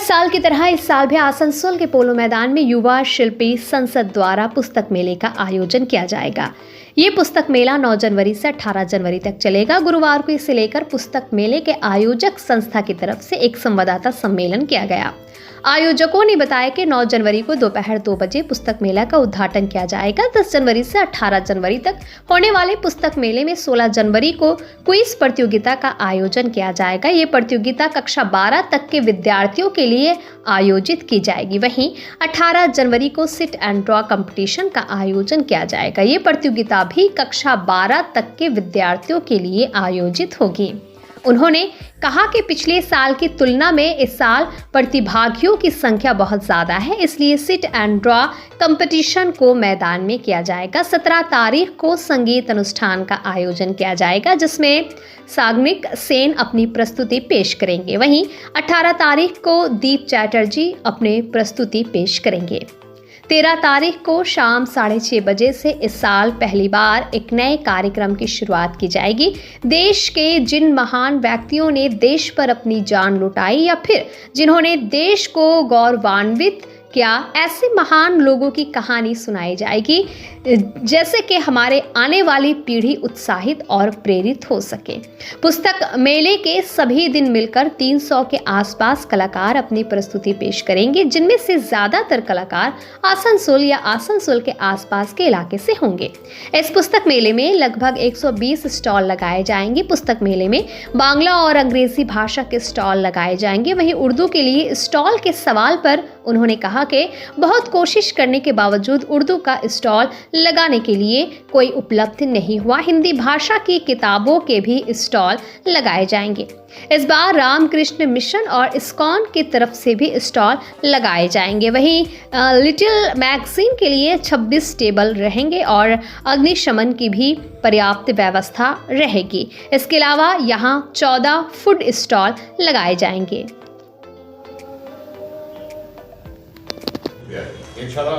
साल की तरह इस साल भी आसनसोल के पोलो मैदान में युवा शिल्पी संसद द्वारा पुस्तक मेले का आयोजन किया जाएगा। ये पुस्तक मेला 9 जनवरी से 18 जनवरी तक चलेगा। गुरुवार को इसे लेकर पुस्तक मेले के आयोजक संस्था की तरफ से एक संवाददाता सम्मेलन किया गया। आयोजकों ने बताया कि 9 जनवरी को दोपहर 2 बजे पुस्तक मेला का उद्घाटन किया जाएगा। 10 जनवरी से 18 जनवरी तक होने वाले पुस्तक मेले में 16 जनवरी को क्विज प्रतियोगिता का आयोजन किया जाएगा। ये प्रतियोगिता कक्षा 12 तक के विद्यार्थियों के लिए आयोजित की जाएगी। वहीं 18 जनवरी को सिट एंड ड्रॉ कंपटीशन का आयोजन किया जाएगा। ये प्रतियोगिता भी कक्षा 12 तक के विद्यार्थियों के लिए आयोजित होगी। उन्होंने कहा कि पिछले साल की तुलना में इस साल प्रतिभागियों की संख्या बहुत ज़्यादा है, इसलिए सिट एंड ड्रॉ कंपटीशन को मैदान में किया जाएगा। 17 तारीख को संगीत अनुष्ठान का आयोजन किया जाएगा, जिसमें साग्निक सेन अपनी प्रस्तुति पेश करेंगे। वहीं 18 तारीख को दीप चैटर्जी अपने प्रस्तुति पेश करेंगे। 13 तारीख को शाम 6:30 बजे से इस साल पहली बार एक नए कार्यक्रम की शुरुआत की जाएगी। देश के जिन महान व्यक्तियों ने देश पर अपनी जान लुटाई या फिर जिन्होंने देश को गौरवान्वित किया, ऐसे महान लोगों की कहानी सुनाई जाएगी, जैसे कि हमारे आने वाली पीढ़ी उत्साहित और प्रेरित हो सके। पुस्तक मेले के सभी दिन मिलकर 300 के आसपास कलाकार अपनी प्रस्तुति पेश करेंगे, जिनमें से ज़्यादातर कलाकार आसनसोल या आसनसोल के आसपास के इलाके से होंगे। इस पुस्तक मेले में लगभग 120 स्टॉल लगाए जाएंगे। पुस्तक मेले में बांग्ला और अंग्रेजी भाषा के स्टॉल लगाए जाएंगे। वहीं उर्दू के लिए स्टॉल के सवाल पर उन्होंने कहा कि बहुत कोशिश करने के बावजूद उर्दू का स्टॉल लगाने के लिए कोई उपलब्ध नहीं हुआ। हिंदी भाषा की किताबों के भी स्टॉल लगाए जाएंगे। इस बार रामकृष्ण मिशन और इस्कॉन की तरफ से भी स्टॉल लगाए जाएंगे। वहीं लिटिल मैगजीन के लिए 26 टेबल रहेंगे और अग्निशमन की भी पर्याप्त व्यवस्था रहेगी। इसके अलावा यहाँ 14 फूड स्टॉल लगाए जाएंगे। এছাড়া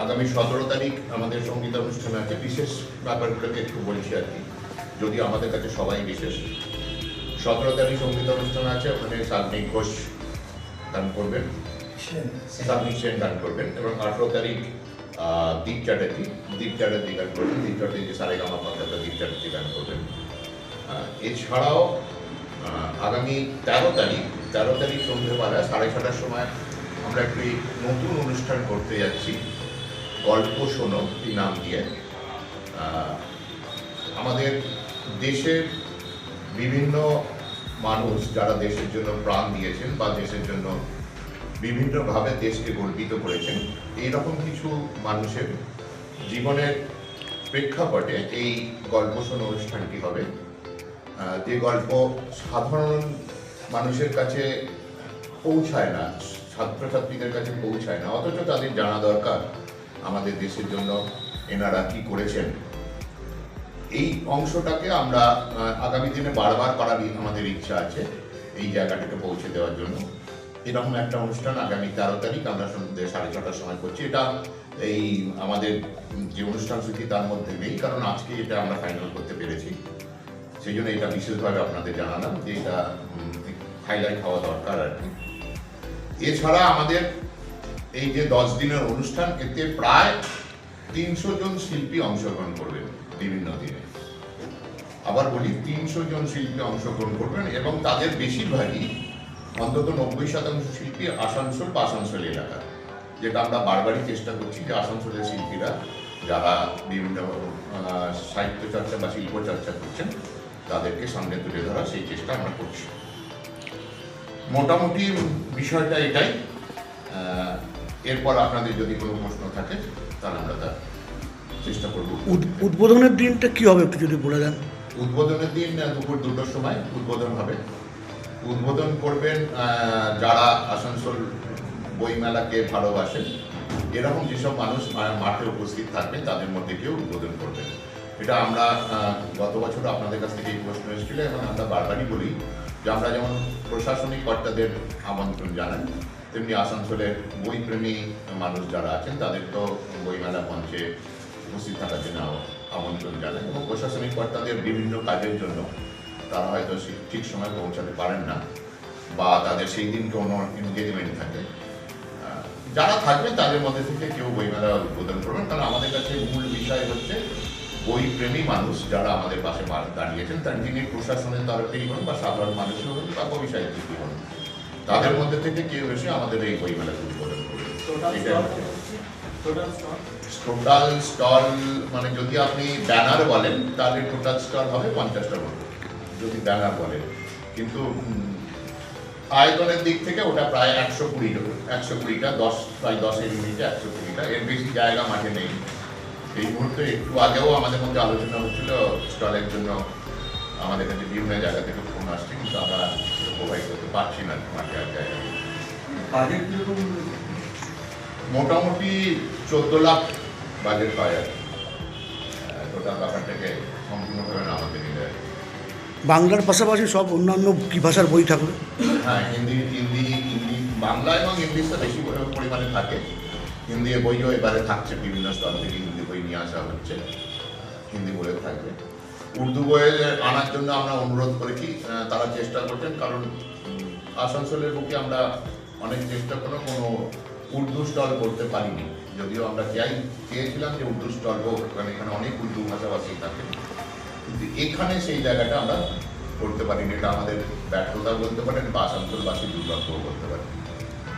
আগামী 17 তারিখ আমাদের সঙ্গীত অনুষ্ঠান আছে। বিশেষ ব্যাপারটাকে একটু বলছি আর কি, যদি আমাদের কাছে সবাই বিশেষ। 17 তারিখ সঙ্গীত অনুষ্ঠান আছে, ওখানে সাগ্নিক ঘোষ গান করবেন, সাগ্নিক সেন গান করবেন, এবং 18 তারিখ দীপ চ্যাটার্জি গান করবেন। দীপ চ্যাটার্জি সারেগামা পাতাটা দীপ চ্যাটার্জি গান করবেন। এছাড়াও আগামী 13 তারিখ সন্ধ্যেবেলা 6:30টার সময় আমরা একটি নতুন অনুষ্ঠান করতে যাচ্ছি, গল্প শোনো এই নাম দিয়ে। আমাদের দেশের বিভিন্ন মানুষ যারা দেশের জন্য প্রাণ দিয়েছেন বা দেশের জন্য বিভিন্নভাবে দেশকে গর্বিত করেছেন, এইরকম কিছু মানুষের জীবনের প্রেক্ষাপটে এই গল্প শোনো অনুষ্ঠানটি হবে। যে গল্প সাধারণ মানুষের কাছে পৌঁছায় না, ছাত্রছাত্রীদের কাছে পৌঁছায় না, অথচ তাদের জানা দরকার আমাদের দেশের জন্য এনারা কি করেছেন। এই অংশটাকে আমরা আগামী দিনে বারবার করার আমাদের ইচ্ছা আছে, এই জায়গাটাকে পৌঁছে দেওয়ার জন্য। এরকম একটা অনুষ্ঠান আগামী 13 তারিখ আমরা সন্ধ্যে 6:30টার সময় করছি। এটা এই আমাদের যে অনুষ্ঠান সূচি তার মধ্যে নেই, কারণ আজকে এটা আমরা ফাইনাল করতে পেরেছি। সেই জন্য এটা বিশেষভাবে আপনাদের জানালাম যে এটা হাইলাইট হওয়া দরকার আর কি। এছাড়া আমাদের এই যে 10 দিনের অনুষ্ঠান, এতে প্রায় 300 জন শিল্পী অংশগ্রহণ করবেন বিভিন্ন দিনে। আবার বলি, 300 জন শিল্পী অংশগ্রহণ করবেন এবং তাদের বেশিরভাগই অন্তত 90% শিল্পী আসানসোল বা আসানসোল এলাকা, যেটা আমরা বারবারই চেষ্টা করছি যে আসানসোলের শিল্পীরা যারা বিভিন্ন সাহিত্য চর্চা বা শিল্প চর্চা করছেন তাদেরকে সামনে তুলে ধরা, সেই চেষ্টা আমরা করছি। মোটামুটি বিষয়টা এটাই। এরপর আপনাদের যদি কোনো প্রশ্ন থাকে তাহলে আমরা তার চেষ্টা করব। উদ্বোধনের দিনটা কি হবে একটু যদি বলে দেন। উদ্বোধনের দিন দুপুর 2টার সময় উদ্বোধন হবে। উদ্বোধন করবেন যারা আসানসোল বইমেলাকে ভালোবাসেন, এরকম যেসব মানুষ মাঠে উপস্থিত থাকবেন তাদের মধ্যে কেউ উদ্বোধন করবেন। এটা আমরা গত বছর আপনাদের কাছ থেকে এই প্রশ্ন এসেছিল এবং আমরা বারবারই বলি যে আমরা যেমন প্রশাসনিক কর্তাদের আমন্ত্রণ জানাই, তেমনি আসানসোলের বইপ্রেমী মানুষ যারা আছেন তাদের তো বইমেলা মঞ্চে উপস্থিত থাকার জন্য আমন্ত্রণ জানাই। এবং প্রশাসনিক কর্তাদের বিভিন্ন কাজের জন্য তারা হয়তো ঠিক সময় পৌঁছাতে পারেন না, বা তাদের সেই দিন কোনো এনগেজমেন্ট থাকে, যারা থাকবেন তাদের মধ্যে থেকে কেউ বইমেলা উদ্বোধন করবেন। কারণ আমাদের কাছে মূল বিষয় হচ্ছে বই প্রেমী মানুষ যারা আমাদের পাশে দাঁড়িয়েছেন, তার যিনি প্রশাসনের তরফেই হন বা সাধারণ মানুষও হন বা কবি সাহিত্যিকই হন, তাদের মধ্যে থেকে কেউ এসে আমাদের এই বইমেলা উদ্বোধন করবেন। টোটাল স্টল মানে যদি আপনি ব্যানার বলেন তাহলে টোটাল স্টল হবে 50টার মতো, যদি ব্যানার বলেন। কিন্তু আয়তনের দিক থেকে ওটা প্রায় 120টা, প্রায় 10 ইউনিটে 120টা, এর বেশি জায়গা মাঠে নেই। এই মুহূর্তে একটু আগেও আমাদের মধ্যে আলোচনা হচ্ছিল স্টলের জন্য আমাদের কাছে বিভিন্ন জায়গা থেকে ফোন আসছে, কিন্তু আমরা প্রোভাইড করতে পারছি না মাঠে আর জায়গা। মোটামুটি 14 লাখ বাজেট পাওয়া যায় টোটাল ব্যাপারটাকে সম্পূর্ণভাবে নামাতে নিলে। বাংলার পাশাপাশি সব অন্যান্য কি ভাষার বই থাকবে? হ্যাঁ, হিন্দি, বাংলা এবং ইংলিশটা বেশি পরিমাণে থাকে। হিন্দি বইও এবারে থাকছে, বিভিন্ন স্তর থেকে হিন্দি বই নিয়ে আসা হচ্ছে, হিন্দি বইও থাকবে। উর্দু বইয়ে আনার জন্য আমরা অনুরোধ করেছি, তারা চেষ্টা করছেন। কারণ আসানসোলের বুকে আমরা অনেক চেষ্টা করে কোনো উর্দু স্টল করতে পারিনি, যদিও আমরা চেয়েছিলাম যে উর্দু স্টল হোক, কারণ এখানে অনেক উর্দু ভাষাভাষী থাকে, কিন্তু এখানে সেই জায়গাটা আমরা করতে পারিনি। এটা আমাদের ব্যর্থতা বলতে পারেন বা আসানসোলবাসী দুর্ভাগ্য বলতে পারেন।